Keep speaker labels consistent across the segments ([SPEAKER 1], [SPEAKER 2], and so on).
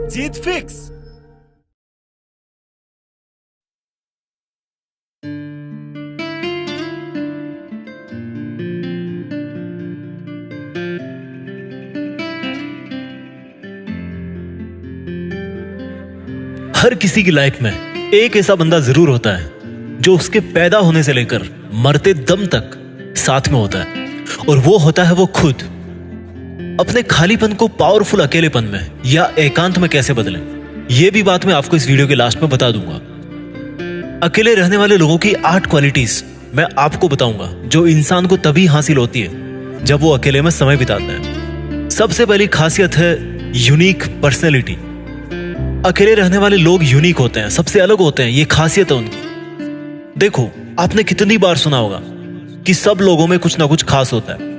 [SPEAKER 1] जीत fix.
[SPEAKER 2] हर किसी की life में एक ऐसा बंदा जरूर होता है जो उसके पैदा होने से लेकर मरते दम तक साथ में होता है, और वो होता है वो खुद। अपने खालीपन को पावरफुल अकेलेपन में या एकांत में कैसे बदलें, ये भी बात मैं आपको इस वीडियो के लास्ट में बता दूंगा। अकेले रहने वाले लोगों की 8 क्वालिटीज मैं आपको बताऊंगा जो इंसान को तभी हासिल होती है जब वो अकेले में समय बिताता है। सबसे पहली खासियत है यूनिक पर्सनैलिटी। अकेले रहने वाले लोग यूनिक होते हैं, सबसे अलग होते हैं, ये खासियत है उनकी। देखो, आपने कितनी बार सुना होगा कि सब लोगों में कुछ ना कुछ खास होता है,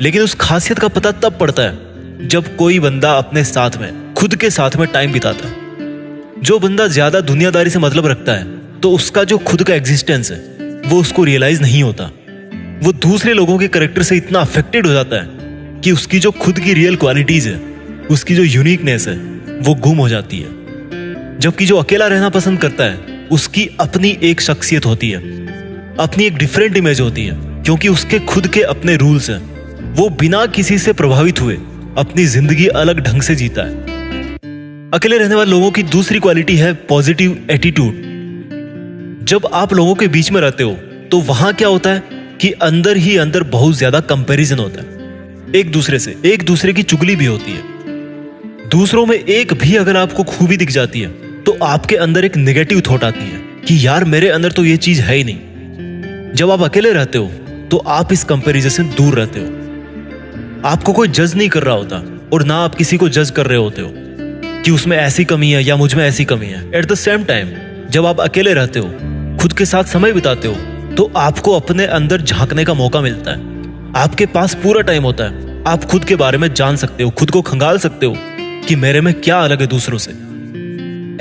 [SPEAKER 2] लेकिन उस खासियत का पता तब पड़ता है जब कोई बंदा अपने साथ में, खुद के साथ में टाइम बिताता है। जो बंदा ज्यादा दुनियादारी से मतलब रखता है तो उसका जो खुद का एग्जिस्टेंस है वो उसको रियलाइज नहीं होता। वो दूसरे लोगों के कैरेक्टर से इतना अफेक्टेड हो जाता है कि उसकी जो खुद की रियल क्वालिटीज है, उसकी जो यूनिकनेस है, वो गुम हो जाती है। जबकि जो अकेला रहना पसंद करता है उसकी अपनी एक शख्सियत होती है, अपनी एक डिफरेंट इमेज होती है, क्योंकि उसके खुद के अपने रूल्स हैं। वो बिना किसी से प्रभावित हुए अपनी जिंदगी अलग ढंग से जीता है। अकेले रहने वाले लोगों की दूसरी क्वालिटी है पॉजिटिव एटीट्यूड। जब आप लोगों के बीच में रहते हो तो वहां क्या होता है कि अंदर ही अंदर बहुत ज्यादा कंपैरिजन होता है, एक दूसरे से, एक दूसरे की चुगली भी होती है। दूसरों में एक भी अगर आपको खूबी दिख जाती है तो आपके अंदर एक नेगेटिव थॉट आती है कि यार मेरे अंदर तो ये चीज है ही नहीं। जब आप अकेले रहते हो तो आप इस कंपैरिजन से दूर रहते हो। आपको कोई जज नहीं कर रहा होता और ना आप किसी को जज कर रहे होते हो कि उसमें ऐसी कमी है या मुझ में ऐसी कमी है। एट द सेम टाइम जब आप अकेले रहते हो, खुद के साथ समय बिताते हो, तो आपको अपने अंदर झांकने का मौका मिलता है। आपके पास पूरा टाइम होता है, आप खुद के बारे में जान सकते हो, खुद को खंगाल सकते हो कि मेरे में क्या अलग है दूसरों से।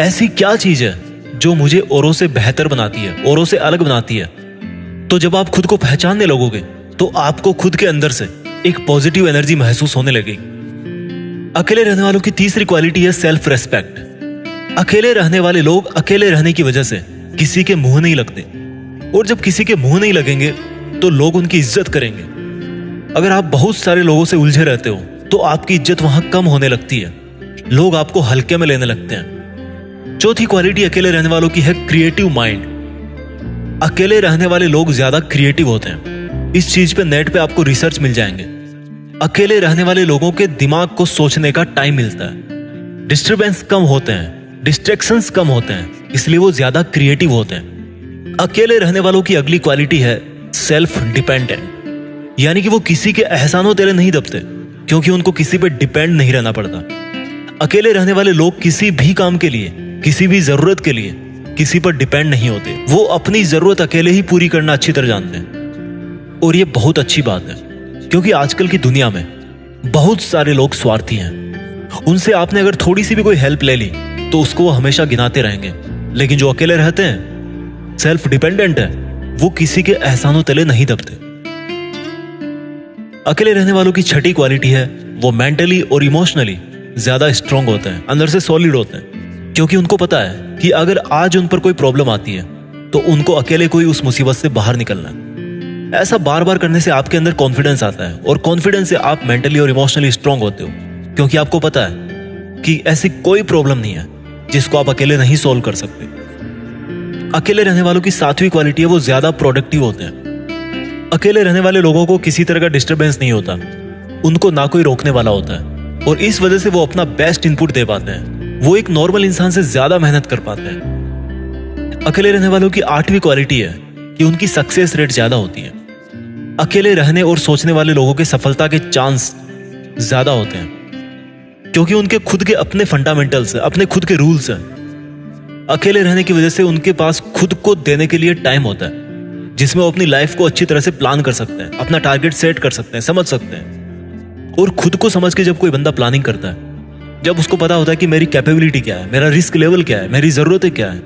[SPEAKER 2] ऐसी क्या चीज है जो मुझे औरों से बेहतर बनाती है, औरों से अलग बनाती है। तो जब आप खुद को पहचानने लगोगे तो आपको खुद के अंदर से एक पॉजिटिव एनर्जी महसूस होने लगेगी। अकेले रहने वालों की तीसरी क्वालिटी है सेल्फ रेस्पेक्ट। अकेले रहने वाले लोग अकेले रहने की वजह से किसी के मुंह नहीं लगते, और जब किसी के मुंह नहीं लगेंगे तो लोग उनकी इज्जत करेंगे। अगर आप बहुत सारे लोगों से उलझे रहते हो तो आपकी इज्जत वहां कम होने लगती है, लोग आपको हल्के में लेने लगते हैं। चौथी क्वालिटी अकेले रहने वालों की है क्रिएटिव माइंड। अकेले रहने वाले लोग ज्यादा क्रिएटिव होते हैं। इस चीज पे नेट पे आपको रिसर्च मिल जाएंगे। अकेले रहने वाले लोगों के दिमाग को सोचने का टाइम मिलता है, डिस्टर्बेंस कम होते हैं, डिस्ट्रैक्शंस कम होते हैं, इसलिए वो ज्यादा क्रिएटिव होते हैं। अकेले रहने वालों की अगली क्वालिटी है सेल्फ डिपेंडेंट, यानी कि वो किसी के एहसानों तेरे नहीं दबते, क्योंकि उनको किसी पे डिपेंड नहीं रहना पड़ता। अकेले रहने वाले लोग किसी भी काम के लिए, किसी भी जरूरत के लिए किसी पर डिपेंड नहीं होते। वो अपनी जरूरत अकेले ही पूरी करना अच्छी तरह जानते हैं, और ये बहुत अच्छी बात है, क्योंकि आजकल की दुनिया में बहुत सारे लोग स्वार्थी हैं। उनसे आपने अगर थोड़ी सी भी कोई हेल्प ले ली तो उसको वो हमेशा गिनाते रहेंगे। लेकिन जो अकेले रहते हैं, सेल्फ डिपेंडेंट है, वो किसी के एहसानों तले नहीं दबते। अकेले रहने वालों की छठी क्वालिटी है वो मेंटली और इमोशनली ज्यादा स्ट्रांग होते हैं, अंदर से सॉलिड होते हैं, क्योंकि उनको पता है कि अगर आज उन पर कोई प्रॉब्लम आती है तो उनको अकेले कोई उस मुसीबत से बाहर निकलना है। ऐसा बार बार करने से आपके अंदर कॉन्फिडेंस आता है, और कॉन्फिडेंस से आप मेंटली और इमोशनली स्ट्रांग होते हो, क्योंकि आपको पता है कि ऐसी कोई प्रॉब्लम नहीं है जिसको आप अकेले नहीं सॉल्व कर सकते। अकेले रहने वालों की सातवीं क्वालिटी है वो ज्यादा प्रोडक्टिव होते हैं। अकेले रहने वाले लोगों को किसी तरह का डिस्टर्बेंस नहीं होता, उनको ना कोई रोकने वाला होता है, और इस वजह से वो अपना बेस्ट इनपुट दे पाते हैं। वो एक नॉर्मल इंसान से ज्यादा मेहनत कर पाते हैं। अकेले रहने वालों की आठवीं क्वालिटी है कि उनकी सक्सेस रेट ज्यादा होती है। अकेले रहने और सोचने वाले लोगों के सफलता के चांस ज्यादा होते हैं, क्योंकि उनके खुद के अपने फंडामेंटल्स हैं, अपने खुद के रूल्स हैं। अकेले रहने की वजह से उनके पास खुद को देने के लिए टाइम होता है, जिसमें वो अपनी लाइफ को अच्छी तरह से प्लान कर सकते हैं, अपना टारगेट सेट कर सकते हैं, समझ सकते हैं। और खुद को समझ के जब कोई बंदा प्लानिंग करता है, जब उसको पता होता है कि मेरी कैपेबिलिटी क्या है, मेरा रिस्क लेवल क्या है, मेरी जरूरतें क्या है,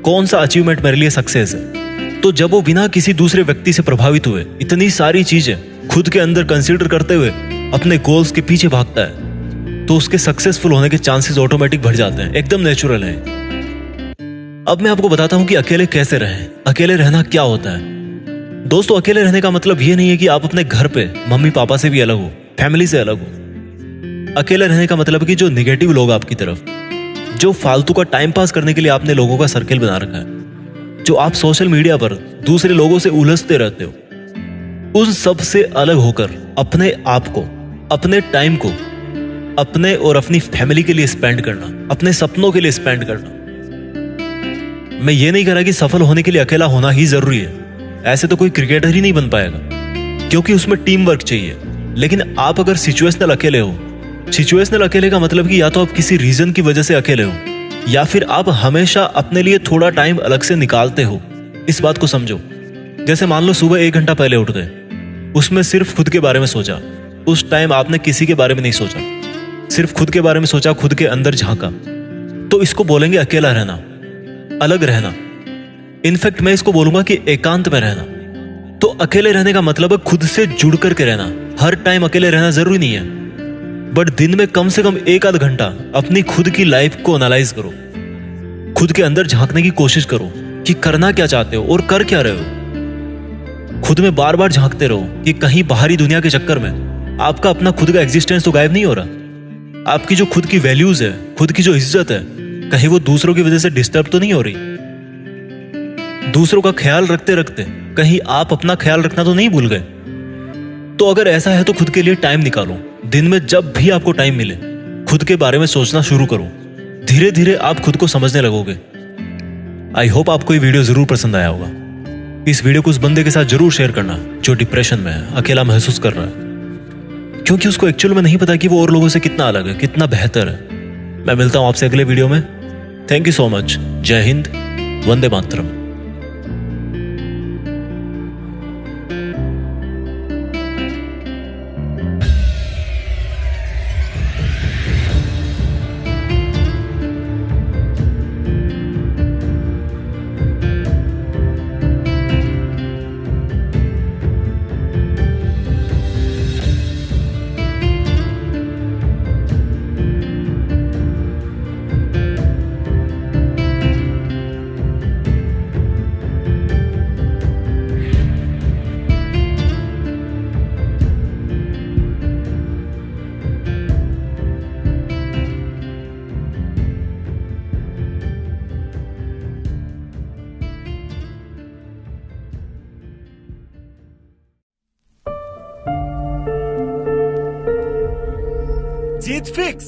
[SPEAKER 2] कौन सा अचीवमेंट मेरे लिए सक्सेस है, तो जब वो बिना किसी दूसरे व्यक्ति से प्रभावित हुए इतनी सारी चीजें खुद के अंदर कंसीडर करते हुए अपने गोल्स के पीछे भागता है, तो उसके सक्सेसफुल होने के चांसेस ऑटोमेटिक बढ़ जाते हैं, एकदम नेचुरल है। अब मैं आपको बताता हूं कि अकेले कैसे रहें, अकेले रहना क्या होता है। दोस्तों, अकेले रहने का मतलब ये नहीं है कि आप अपने घर पे मम्मी पापा से भी अलग हो, फैमिली से अलग हो। अकेले रहने का मतलब कि जो निगेटिव लोग आपकी तरफ, जो फालतू का टाइम पास करने के लिए आपने लोगों का सर्कल बना रखा है, जो आप सोशल मीडिया पर दूसरे लोगों से उलझते रहते हो, उन सब से अलग होकर अपने आप को, अपने टाइम को अपने और अपनी फैमिली के लिए स्पेंड करना, अपने सपनों के लिए स्पेंड करना। मैं ये नहीं कह रहा कि सफल होने के लिए अकेला होना ही जरूरी है। ऐसे तो कोई क्रिकेटर ही नहीं बन पाएगा, क्योंकि उसमें टीम वर्क चाहिए। लेकिन आप अगर सिचुएशनल अकेले हो, सिचुएशनल अकेले का मतलब कि या तो आप किसी रीजन की वजह से अकेले हो, या फिर आप हमेशा अपने लिए थोड़ा टाइम अलग से निकालते हो। इस बात को समझो। जैसे मान लो सुबह 1 घंटा पहले उठ गए, उसमें सिर्फ खुद के बारे में सोचा। उस टाइम आपने किसी के बारे में नहीं सोचा, सिर्फ खुद के बारे में सोचा, खुद के अंदर झांका। तो इसको बोलेंगे अकेला रहना, अलग रहना। इनफैक्ट मैं इसको बोलूंगा कि एकांत में रहना। तो अकेले रहने का मतलब है खुद से जुड़ करके रहना। हर टाइम अकेले रहना जरूरी नहीं है, बट दिन में कम से कम 1 आध घंटा अपनी खुद की लाइफ को एनालाइज करो, खुद के अंदर झांकने की कोशिश करो कि करना क्या चाहते हो और कर क्या रहे हो। खुद में बार बार झांकते रहो कि कहीं बाहरी दुनिया के चक्कर में आपका अपना खुद का एग्जिस्टेंस तो गायब नहीं हो रहा। आपकी जो खुद की वैल्यूज है, खुद की जो इज्जत है, कहीं वो दूसरों की वजह से डिस्टर्ब तो नहीं हो रही। दूसरों का ख्याल रखते रखते कहीं आप अपना ख्याल रखना तो नहीं भूल गए। तो अगर ऐसा है तो खुद के लिए टाइम निकालो। दिन में जब भी आपको टाइम मिले, खुद के बारे में सोचना शुरू करो। धीरे धीरे आप खुद को समझने लगोगे। आई होप आपको ये वीडियो जरूर पसंद आया होगा। इस वीडियो को उस बंदे के साथ जरूर शेयर करना जो डिप्रेशन में है, अकेला महसूस कर रहा है, क्योंकि उसको एक्चुअल में नहीं पता कि वो और लोगों से कितना अलग है, कितना बेहतर है। मैं मिलता हूं आपसे अगले वीडियो में। Thank you so much. जय हिंद, वंदे मातरम।
[SPEAKER 1] जीत फिक्स।